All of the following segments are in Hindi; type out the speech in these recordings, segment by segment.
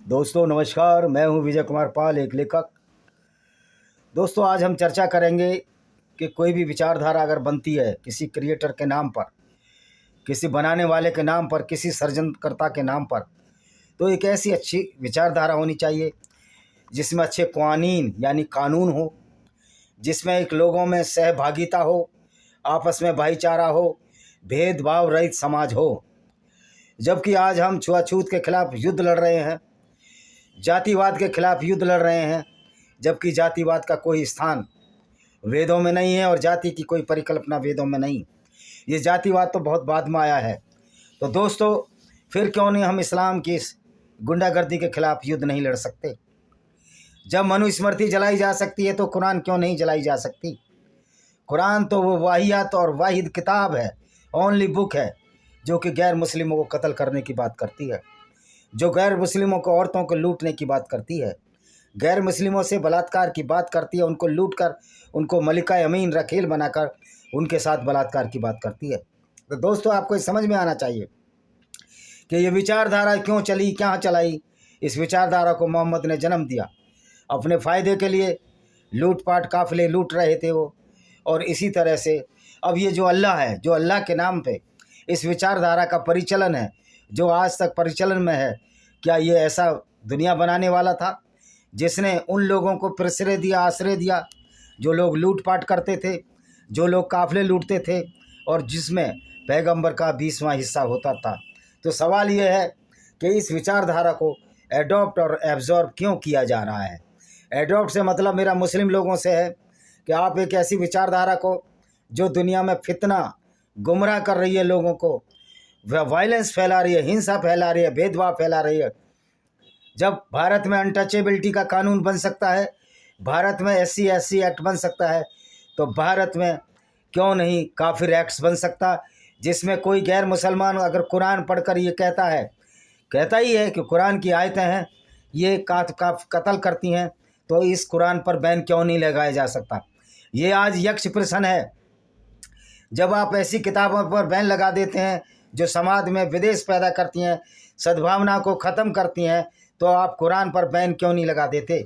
दोस्तों नमस्कार, मैं हूं विजय कुमार पाल, एक लेखक। दोस्तों आज हम चर्चा करेंगे कि कोई भी विचारधारा अगर बनती है किसी क्रिएटर के नाम पर, किसी बनाने वाले के नाम पर, किसी सर्जनकर्ता के नाम पर, तो एक ऐसी अच्छी विचारधारा होनी चाहिए जिसमें अच्छे कानून यानी कानून हो, जिसमें एक लोगों में सहभागिता हो, आपस में भाईचारा हो, भेदभाव रहित समाज हो। जबकि आज हम छुआछूत के खिलाफ युद्ध लड़ रहे हैं, जातिवाद के खिलाफ युद्ध लड़ रहे हैं, जबकि जातिवाद का कोई स्थान वेदों में नहीं है और जाति की कोई परिकल्पना वेदों में नहीं। ये जातिवाद तो बहुत बाद में आया है। तो दोस्तों फिर क्यों नहीं हम इस्लाम की इस गुंडागर्दी के खिलाफ युद्ध नहीं लड़ सकते? जब मनुस्मृति जलाई जा सकती है तो कुरान क्यों नहीं जलाई जा सकती? कुरान तो वो वाहियात और वाहिद किताब है, ओनली बुक है, जो कि गैर मुस्लिमों को कत्ल करने की बात करती है, जो गैर मुस्लिमों को औरतों को लूटने की बात करती है, गैर मुस्लिमों से बलात्कार की बात करती है, उनको लूट कर उनको मलिका यमीन रखेल बनाकर उनके साथ बलात्कार की बात करती है। तो दोस्तों आपको समझ में आना चाहिए कि ये विचारधारा क्यों चली, क्या चलाई। इस विचारधारा को मोहम्मद ने जन्म दिया अपने फ़ायदे के लिए। लूटपाट काफ़िले लूट रहे थे वो, और इसी तरह से अब ये जो अल्लाह है, जो अल्लाह के नाम पे इस विचारधारा का परिचलन है, जो आज तक परिचलन में है, क्या ये ऐसा दुनिया बनाने वाला था जिसने उन लोगों को प्रश्रय दिया, आश्रय दिया, जो लोग लूटपाट करते थे, जो लोग काफ़िले लूटते थे, और जिसमें पैगंबर का 20वां हिस्सा होता था? तो सवाल ये है कि इस विचारधारा को एडॉप्ट और एब्जॉर्ब क्यों किया जा रहा है? एडॉप्ट से मतलब मेरा मुस्लिम लोगों से है कि आप एक ऐसी विचारधारा को जो दुनिया में फितना गुमराह कर रही है, लोगों को वायलेंस फैला रही है, हिंसा फैला रही है, भेदभाव फैला रही है। जब भारत में अनटचेबिलिटी का कानून बन सकता है, भारत में SC/SC एक्ट बन सकता है, तो भारत में क्यों नहीं काफिर एक्ट्स बन सकता, जिसमें कोई गैर मुसलमान अगर कुरान पढ़कर ये कहता ही है कि कुरान की आयतें हैं ये कत्ल करती हैं, तो इस कुरान पर बैन क्यों नहीं लगाया जा सकता? ये आज यक्ष प्रश्न है। जब आप ऐसी किताबों पर बैन लगा देते हैं जो समाज में विद्वेष पैदा करती हैं, सद्भावना को ख़त्म करती हैं, तो आप कुरान पर बैन क्यों नहीं लगा देते?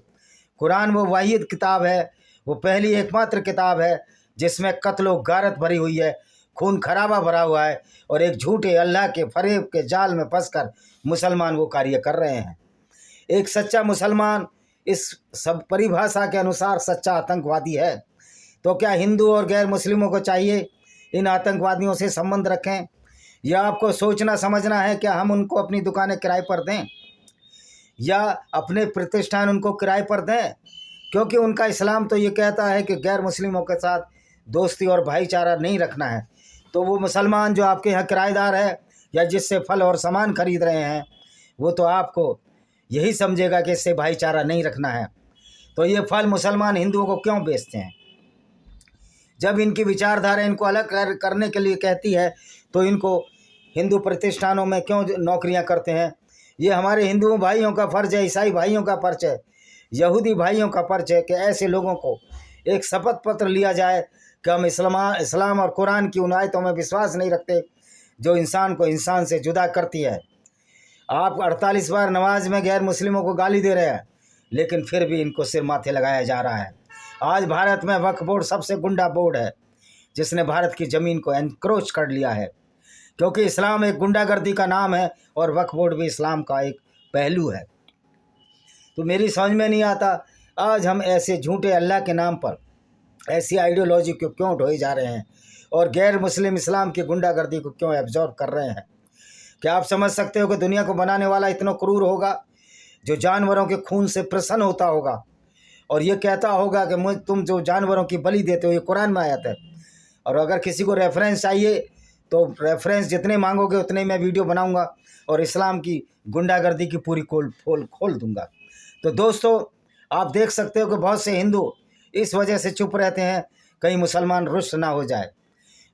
कुरान वो वाहिद किताब है, वो पहली एकमात्र किताब है जिसमें कत्ल व गारत भरी हुई है, खून खराबा भरा हुआ है, और एक झूठे अल्लाह के फरेब के जाल में फंसकर मुसलमान वो कार्य कर रहे हैं। एक सच्चा मुसलमान इस सब परिभाषा के अनुसार सच्चा आतंकवादी है। तो क्या हिंदू और गैर मुस्लिमों को चाहिए इन आतंकवादियों से संबंध रखें, या आपको सोचना समझना है कि हम उनको अपनी दुकानें किराए पर दें या अपने प्रतिष्ठान उनको किराए पर दें? क्योंकि उनका इस्लाम तो ये कहता है कि गैर मुस्लिमों के साथ दोस्ती और भाईचारा नहीं रखना है। तो वो मुसलमान जो आपके यहाँ किराएदार है या जिससे फल और सामान खरीद रहे हैं, वो तो आपको यही समझेगा कि इससे भाईचारा नहीं रखना है। तो ये फल मुसलमान हिंदुओं को क्यों बेचते हैं? जब इनकी विचारधारा इनको अलग करने के लिए कहती है, तो इनको हिंदू प्रतिष्ठानों में क्यों नौकरियां करते हैं? ये हमारे हिंदू भाइयों का फ़र्ज़ है, ईसाई भाइयों का फ़र्ज़ है, यहूदी भाइयों का फ़र्ज़ है कि ऐसे लोगों को एक शपथ पत्र लिया जाए कि हम इस्लाम और कुरान की उन आयतों में विश्वास नहीं रखते जो इंसान को इंसान से जुदा करती है। आप 48 बार नमाज में गैर मुस्लिमों को गाली दे रहे हैं, लेकिन फिर भी इनको सिर माथे लगाया जा रहा है। आज भारत में वक्फ बोर्ड सबसे गुंडा बोर्ड है, जिसने भारत की ज़मीन को एनक्रोच कर लिया है, क्योंकि इस्लाम एक गुंडागर्दी का नाम है और वक्फ बोर्ड भी इस्लाम का एक पहलू है। तो मेरी समझ में नहीं आता आज हम ऐसे झूठे अल्लाह के नाम पर ऐसी आइडियोलॉजी को क्यों ढोए जा रहे हैं और गैर मुस्लिम इस्लाम की गुंडागर्दी को क्यों एब्जॉर्ब कर रहे हैं? क्या आप समझ सकते हो कि दुनिया को बनाने वाला इतना क्रूर होगा, जो जानवरों के खून से प्रसन्न होता होगा और ये कहता होगा कि तुम जो जानवरों की बलि देते हो, ये कुरान में आयत है। और अगर किसी को रेफरेंस चाहिए तो रेफरेंस जितने मांगोगे उतने मैं वीडियो बनाऊंगा और इस्लाम की गुंडागर्दी की पूरी खोल दूंगा। तो दोस्तों आप देख सकते हो कि बहुत से हिंदू इस वजह से चुप रहते हैं कहीं मुसलमान रुष्ट ना हो जाए।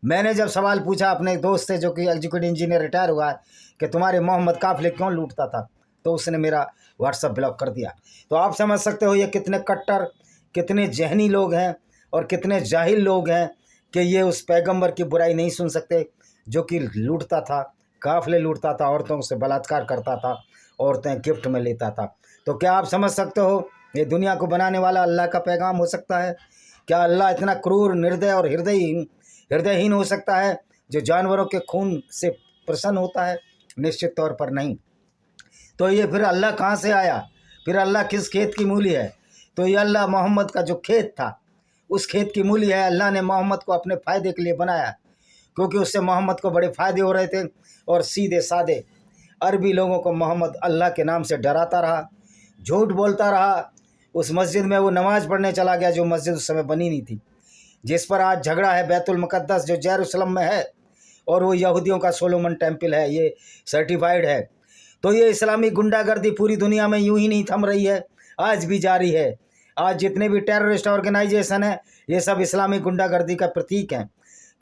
मैंने जब सवाल पूछा अपने दोस्त से जो कि एग्जीक्यूटिव इंजीनियर रिटायर हुआ है कि तुम्हारे मोहम्मद काफिले क्यों लूटता था, तो उसने मेरा व्हाट्सएप ब्लॉक कर दिया। तो आप समझ सकते हो ये कितने कट्टर, कितने जहनी लोग हैं और कितने जाहिल लोग हैं कि ये उस पैगंबर की बुराई नहीं सुन सकते जो कि लूटता था, काफिले लूटता था, औरतों से बलात्कार करता था औरतें गिफ्ट में लेता था। तो क्या आप समझ सकते हो ये दुनिया को बनाने वाला अल्लाह का पैगाम हो सकता है? क्या अल्लाह इतना क्रूर, निर्दय और हृदयहीन हो सकता है जो जानवरों के खून से प्रसन्न होता है? निश्चित तौर पर नहीं। तो ये फिर अल्लाह कहाँ से आया? फिर अल्लाह किस खेत की मूली है? तो ये अल्लाह मोहम्मद का जो खेत था उस खेत की मूली है। अल्लाह ने मोहम्मद को अपने फ़ायदे के लिए बनाया, क्योंकि उससे मोहम्मद को बड़े फ़ायदे हो रहे थे। और सीधे साधे अरबी लोगों को मोहम्मद अल्लाह के नाम से डराता रहा, झूठ बोलता रहा। उस मस्जिद में वो नमाज़ पढ़ने चला गया जो मस्जिद उस समय बनी नहीं थी, जिस पर आज झगड़ा है। बैतुल मुक़द्दस जो जेरूसलम में है और वो यहूदियों का सोलोमन टेम्पल है, ये सर्टिफाइड है। तो ये इस्लामी गुंडागर्दी पूरी दुनिया में यूं ही नहीं थम रही है, आज भी जारी है। आज जितने भी टेररिस्ट ऑर्गेनाइजेशन हैं ये सब इस्लामी गुंडागर्दी का प्रतीक हैं,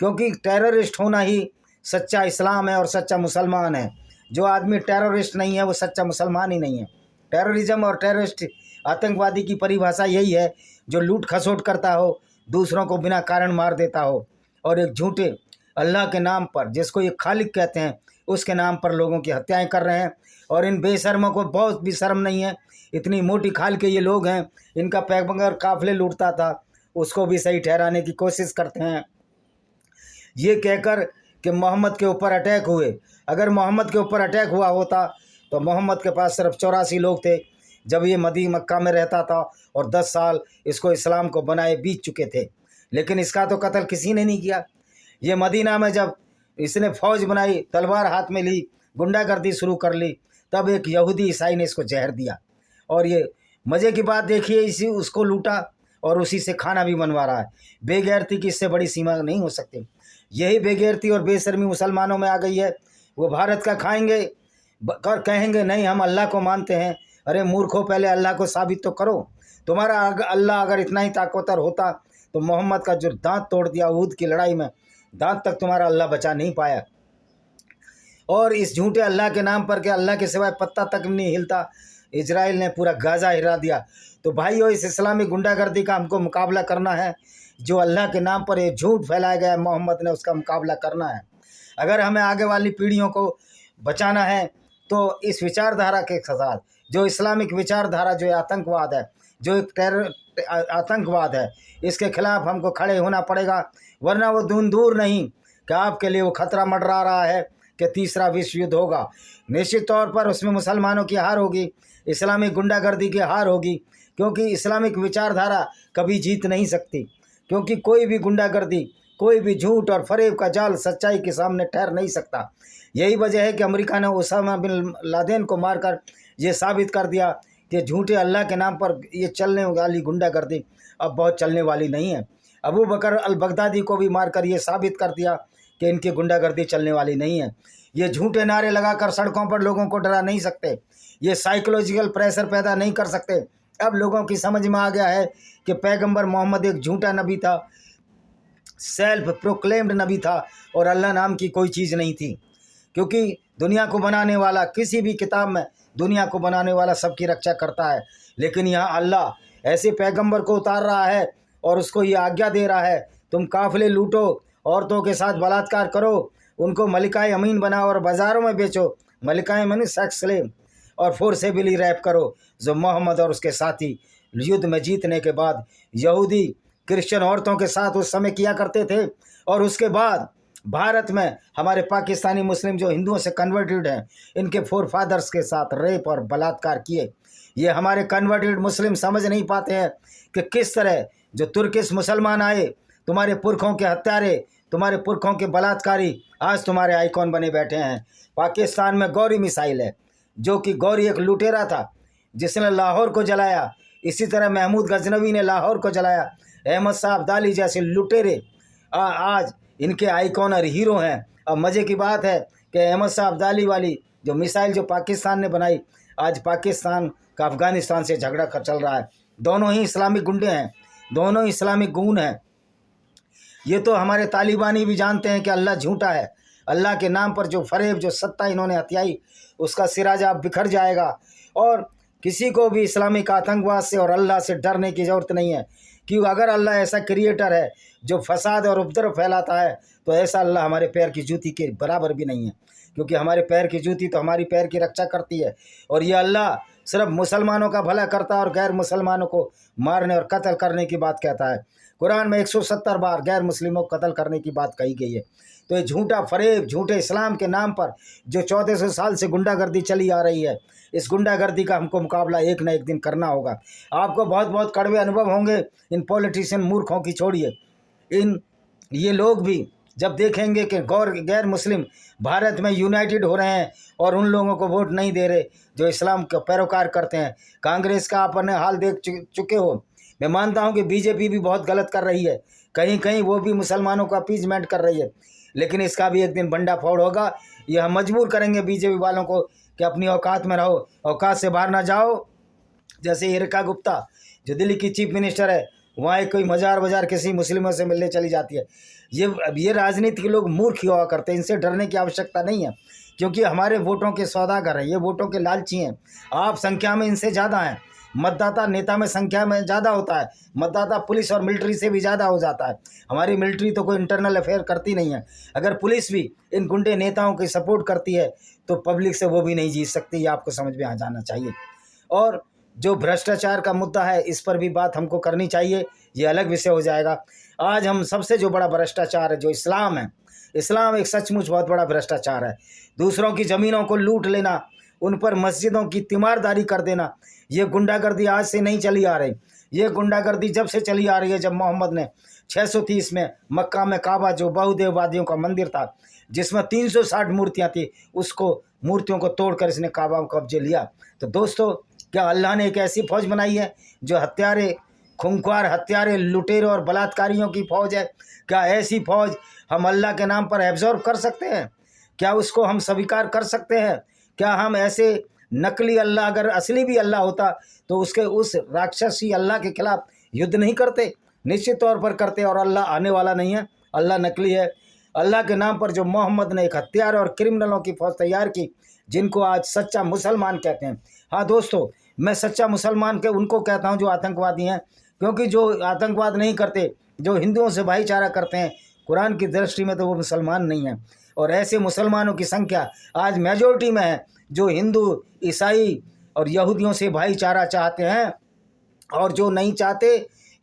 क्योंकि टेररिस्ट होना ही सच्चा इस्लाम है और सच्चा मुसलमान है। जो आदमी टेररिस्ट नहीं है वो सच्चा मुसलमान ही नहीं है। टेररिज्म और टेररिस्ट आतंकवादी की परिभाषा यही है, जो लूट खसोट करता हो, दूसरों को बिना कारण मार देता हो, और एक झूठे अल्लाह के नाम पर, जिसको ये खालिक कहते हैं, उसके नाम पर लोगों की हत्याएं कर रहे हैं। और इन बेशर्मों को बहुत भी शर्म नहीं है। इतनी मोटी खाल के ये लोग हैं, इनका पैगंबर काफिले लूटता था उसको भी सही ठहराने की कोशिश करते हैं, ये कहकर कि मोहम्मद के ऊपर अटैक हुए। अगर मोहम्मद के ऊपर अटैक हुआ होता तो मोहम्मद के पास सिर्फ 84 लोग थे जब ये मक्का में रहता था, और 10 साल इसको इस्लाम को बनाए बीत चुके थे, लेकिन इसका तो कत्ल किसी ने नहीं किया। ये मदीना में जब इसने फ़ौज बनाई, तलवार हाथ में ली, गुंडागर्दी शुरू कर ली, तब एक यहूदी ईसाई ने इसको जहर दिया। और ये मज़े की बात देखिए, इसी उसको लूटा और उसी से खाना भी बनवा रहा है। बेगैरती की इससे बड़ी सीमा नहीं हो सकती। यही बेगैरती और बेशर्मी मुसलमानों में आ गई है। वो भारत का खाएंगे और कहेंगे नहीं हम अल्लाह को मानते हैं। अरे मूर्खों, पहले अल्लाह को साबित तो करो। तुम्हारा अल्लाह अगर इतना ही ताकतवर होता तो मोहम्मद का जो दांत तोड़ दिया उहद की लड़ाई में, दांत तक तुम्हारा अल्लाह बचा नहीं पाया। और इस झूठे अल्लाह के नाम पर के अल्लाह के सिवाय पत्ता तक नहीं हिलता, इजराइल ने पूरा गाज़ा हिला दिया। तो भाइयों, इस इस्लामी गुंडागर्दी का हमको मुकाबला करना है। जो अल्लाह के नाम पर ये झूठ फैलाया गया है मोहम्मद ने, उसका मुकाबला करना है। अगर हमें आगे वाली पीढ़ियों को बचाना है तो इस विचारधारा के साथ, जो इस्लामिक विचारधारा, जो आतंकवाद है, जो एक आतंकवाद है, इसके खिलाफ हमको खड़े होना पड़ेगा। वरना वो दूर नहीं कि आपके लिए वो खतरा मंडरा रहा है कि तीसरा विश्व युद्ध होगा। निश्चित तौर पर उसमें मुसलमानों की हार होगी, इस्लामिक गुंडागर्दी की हार होगी, क्योंकि इस्लामिक विचारधारा कभी जीत नहीं सकती। क्योंकि कोई भी गुंडागर्दी, कोई भी झूठ और फरेब का जाल सच्चाई के सामने ठहर नहीं सकता। यही वजह है कि अमेरिका ने उसामा बिन लादेन को मारकर ये साबित कर दिया कि झूठे अल्लाह के नाम पर ये चलने वाली गुंडागर्दी अब बहुत चलने वाली नहीं है। अबू बकर अल बगदादी को भी मारकर ये साबित कर दिया कि इनकी गुंडागर्दी चलने वाली नहीं है। ये झूठे नारे लगाकर सड़कों पर लोगों को डरा नहीं सकते, ये साइकोलॉजिकल प्रेशर पैदा नहीं कर सकते। अब लोगों की समझ में आ गया है कि पैगंबर मोहम्मद एक झूठा नबी था, सेल्फ प्रोक्लेम्ड नबी था, और अल्लाह नाम की कोई चीज़ नहीं थी। क्योंकि दुनिया को बनाने वाला, किसी भी किताब में दुनिया को बनाने वाला सबकी रक्षा करता है, लेकिन यहाँ अल्लाह ऐसे पैगंबर को उतार रहा है और उसको ये आज्ञा दे रहा है, तुम काफिले लूटो, औरतों के साथ बलात्कार करो, उनको मलिकाए अमीन बनाओ और बाज़ारों में बेचो, मलिकाए मनी सेक्स स्लेव, और फोर्सेबली रैप करो, जो मोहम्मद और उसके साथी युद्ध में जीतने के बाद यहूदी क्रिश्चियन औरतों के साथ उस समय किया करते थे। और उसके बाद भारत में हमारे पाकिस्तानी मुस्लिम जो हिंदुओं से कन्वर्टेड हैं, इनके फोर फादर्स के साथ रेप और बलात्कार किए। ये हमारे कन्वर्टेड मुस्लिम समझ नहीं पाते हैं कि किस तरह जो तुर्किश मुसलमान आए, तुम्हारे पुरखों के हत्यारे, तुम्हारे पुरखों के बलात्कारी, आज तुम्हारे आइकॉन बने बैठे हैं। पाकिस्तान में गौरी मिसाइल है, जो कि गौरी एक लुटेरा था जिसने लाहौर को जलाया। इसी तरह महमूद गजनवी ने लाहौर को जलाया। अहमद शाह अब्दाली जैसे लुटेरे आज इनके आइकॉन और हीरो हैं। अब मज़े की बात है कि अहमद शाह अब्दाली वाली जो मिसाइल जो पाकिस्तान ने बनाई, आज पाकिस्तान का अफ़गानिस्तान से झगड़ा कर चल रहा है। दोनों ही इस्लामिक गुंडे हैं, दोनों ही इस्लामिक गून हैं। ये तो हमारे तालिबानी भी जानते हैं कि अल्लाह झूठा है। अल्लाह के नाम पर जो फरेब, जो सत्ता इन्होंने हथियाई, उसका सिराजा बिखर जाएगा। और किसी को भी इस्लामिक आतंकवाद से और अल्लाह से डरने की ज़रूरत नहीं है, क्योंकि अगर अल्लाह ऐसा क्रिएटर है जो फसाद और उपद्रव फैलाता है, तो ऐसा अल्लाह हमारे पैर की जूती के बराबर भी नहीं है। क्योंकि हमारे पैर की जूती तो हमारी पैर की रक्षा करती है। और ये अल्लाह सिर्फ मुसलमानों का भला करता है और गैर मुसलमानों को मारने और कत्ल करने की बात कहता है। कुरान में 170 बार गैर मुस्लिमों को कत्ल करने की बात कही गई है। तो ये झूठा फरेब, झूठे इस्लाम के नाम पर जो 1400 साल से गुंडागर्दी चली आ रही है, इस गुंडागर्दी का हमको मुकाबला एक न एक दिन करना होगा। आपको बहुत बहुत कड़वे अनुभव होंगे इन पॉलिटिशियन मूर्खों की छोड़िए। ये लोग भी जब देखेंगे कि गैर मुस्लिम भारत में यूनाइटेड हो रहे हैं और उन लोगों को वोट नहीं दे रहे जो इस्लाम का पैरोकार करते हैं। कांग्रेस का आपने हाल देख चुके हो। मैं मानता हूं कि बीजेपी भी बहुत गलत कर रही है, कहीं कहीं वो भी मुसलमानों का अपीजमेंट कर रही है, लेकिन इसका भी एक दिन भंडाफोड़ होगा। ये हम मजबूर करेंगे बीजेपी वालों को कि अपनी औकात में रहो, औकात से बाहर ना जाओ। जैसे एरिका गुप्ता जो दिल्ली की चीफ मिनिस्टर है, वहाँ कोई मज़ार किसी मुस्लिमों से मिलने चली जाती है। ये राजनीति के लोग मूर्ख हुआ करते हैं, इनसे डरने की आवश्यकता नहीं है, क्योंकि हमारे वोटों के सौदागर हैं, ये वोटों के लालची हैं। आप संख्या में इनसे ज़्यादा हैं, मतदाता नेता में संख्या में ज़्यादा होता है, मतदाता पुलिस और मिलिट्री से भी ज़्यादा हो जाता है। हमारी मिलिट्री तो कोई इंटरनल अफेयर करती नहीं है। अगर पुलिस भी इन गुंडे नेताओं की सपोर्ट करती है तो पब्लिक से वो भी नहीं जीत सकती। ये आपको समझ में आ जाना चाहिए। और जो भ्रष्टाचार का मुद्दा है, इस पर भी बात हमको करनी चाहिए, ये अलग विषय हो जाएगा। आज हम सबसे जो बड़ा भ्रष्टाचार है जो इस्लाम है, इस्लाम एक सचमुच बहुत बड़ा भ्रष्टाचार है। दूसरों की ज़मीनों को लूट लेना, उन पर मस्जिदों की तीमारदारी कर देना, ये गुंडागर्दी आज से नहीं चली आ रही। ये गुंडागर्दी जब से चली आ रही है, जब मोहम्मद ने 630 में मक्का में काबा जो बहुदेववादियों का मंदिर था जिसमें 360 मूर्तियाँ थी, उसको मूर्तियों को तोड़कर इसने काबा में कब्जे लिया। तो दोस्तों, क्या अल्लाह ने एक ऐसी फ़ौज बनाई है जो हत्यारे, खूंखार हत्यारे, लुटेरे और बलात्कारियों की फ़ौज है? क्या ऐसी फ़ौज हम अल्लाह के नाम पर एब्जॉर्ब कर सकते हैं? क्या उसको हम स्वीकार कर सकते हैं? क्या हम ऐसे नकली अल्लाह, अगर असली भी अल्लाह होता तो उसके उस राक्षसी अल्लाह के खिलाफ युद्ध नहीं करते? निश्चित तौर पर करते। और अल्लाह आने वाला नहीं है, अल्लाह नकली है। अल्लाह के नाम पर जो मोहम्मद ने एक हत्यार और क्रिमिनलों की फ़ौज तैयार की, जिनको आज सच्चा मुसलमान कहते हैं। हाँ दोस्तों, मैं सच्चा मुसलमान के उनको कहता हूँ जो आतंकवादी हैं, क्योंकि जो आतंकवाद नहीं करते, जो हिंदुओं से भाईचारा करते हैं, कुरान की दृष्टि में तो वो मुसलमान नहीं हैं। और ऐसे मुसलमानों की संख्या आज मेजॉरिटी में है जो हिंदू, ईसाई और यहूदियों से भाईचारा चाहते हैं, और जो नहीं चाहते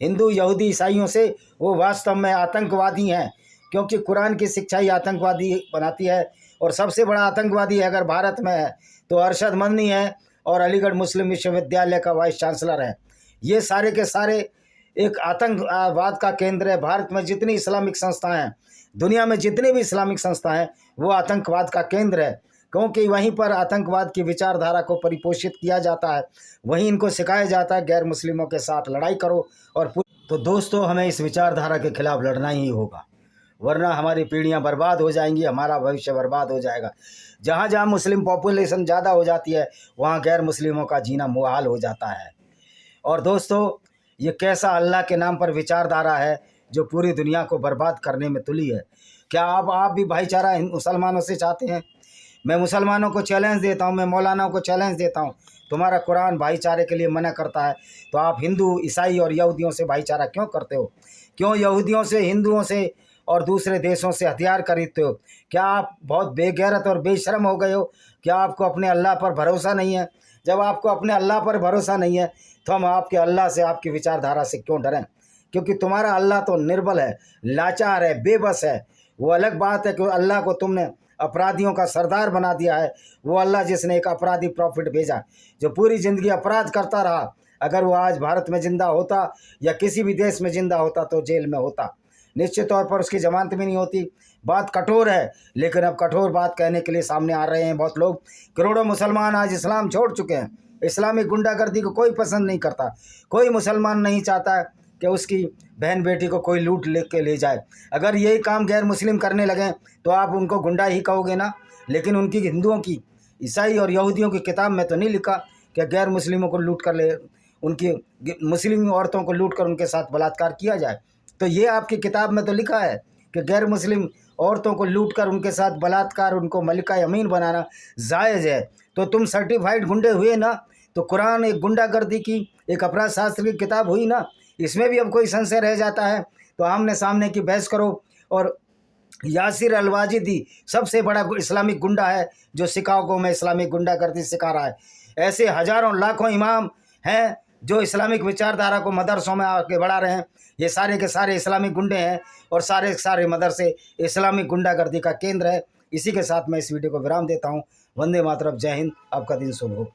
हिंदू, यहूदी, ईसाइयों से, वो वास्तव में आतंकवादी हैं, क्योंकि कुरान की शिक्षा ही आतंकवादी बनाती है। और सबसे बड़ा आतंकवादी अगर भारत में है तो अरशद मदनी है और अलीगढ़ मुस्लिम विश्वविद्यालय का वाइस चांसलर है। ये सारे के सारे एक आतंकवाद का केंद्र है। भारत में जितनी इस्लामिक संस्थाएं हैं, दुनिया में जितनी भी इस्लामिक संस्थाएं हैं, वो आतंकवाद का केंद्र है, क्योंकि वहीं पर आतंकवाद की विचारधारा को परिपोषित किया जाता है। वहीं इनको सिखाया जाता है गैर मुस्लिमों के साथ लड़ाई करो। और तो दोस्तों, हमें इस विचारधारा के खिलाफ लड़ना ही होगा, वरना हमारी पीढ़ियां बर्बाद हो जाएंगी, हमारा भविष्य बर्बाद हो जाएगा। जहाँ जहाँ मुस्लिम पॉपुलेशन ज़्यादा हो जाती है, वहाँ गैर मुस्लिमों का जीना मुहाल हो जाता है। और दोस्तों, ये कैसा अल्लाह के नाम पर विचारधारा है जो पूरी दुनिया को बर्बाद करने में तुली है। क्या आप भी भाईचारा मुसलमानों से चाहते हैं? मैं मुसलमानों को चैलेंज देता हूँ, मैं मौलानाओं को चैलेंज देता हूँ, तुम्हारा कुरान भाईचारे के लिए मना करता है, तो आप हिंदू, ईसाई और यहूदियों से भाईचारा क्यों करते हो? क्यों यहूदियों से, हिंदुओं से और दूसरे देशों से हथियार खरीदते हो? क्या आप बहुत बेगैरत और बेशर्म हो गए हो? क्या आपको अपने अल्लाह पर भरोसा नहीं है? जब आपको अपने अल्लाह पर भरोसा नहीं है तो हम आपके अल्लाह से, आपकी विचारधारा से क्यों डरें? क्योंकि तुम्हारा अल्लाह तो निर्बल है, लाचार है, बेबस है। वो अलग बात है कि अल्लाह को तुमने अपराधियों का सरदार बना दिया है। वो अल्लाह जिसने एक अपराधी प्रॉफिट भेजा जो पूरी ज़िंदगी अपराध करता रहा, अगर वो आज भारत में ज़िंदा होता या किसी भी देश में ज़िंदा होता तो जेल में होता, निश्चित तौर पर उसकी जमानत भी नहीं होती। बात कठोर है, लेकिन अब कठोर बात कहने के लिए सामने आ रहे हैं बहुत लोग। करोड़ों मुसलमान आज इस्लाम छोड़ चुके हैं। इस्लामिक गुंडागर्दी को कोई पसंद नहीं करता। कोई मुसलमान नहीं चाहता कि उसकी बहन बेटी को कोई लूट ले जाए। अगर यही काम गैर मुस्लिम करने लगें तो आप उनको गुंडा ही कहोगे ना। लेकिन उनकी हिंदुओं की, ईसाई और यहूदियों की किताब में तो नहीं लिखा कि गैर मुस्लिमों को लूट कर ले, उनकी मुस्लिम औरतों को लूट कर उनके साथ बलात्कार किया जाए। तो ये आपकी किताब में तो लिखा है कि गैर मुस्लिम औरतों को लूट कर उनके साथ बलात्कार, उनको मलिका यमीन बनाना जायज़ है। तो तुम सर्टिफाइड गुंडे हुए ना। तो कुरान एक गुंडागर्दी की, एक अपराध शास्त्र की किताब हुई ना। इसमें भी अब कोई संशय रह जाता है तो आमने सामने की बहस करो और यासिर अलवाजिदी सबसे बड़ा इस्लामिक गुंडा है जो शिकागो में इस्लामिक गुंडागर्दी सिखा रहा है। ऐसे हजारों लाखों इमाम हैं जो इस्लामिक विचारधारा को मदरसों में आगे बढ़ा रहे हैं। ये सारे के सारे इस्लामिक गुंडे हैं और सारे के सारे मदरसे इस्लामिक गुंडागर्दी का केंद्र है। इसी के साथ मैं इस वीडियो को विराम देता हूँ। वंदे मातरम, जय हिंद, आपका दिन शुभ हो।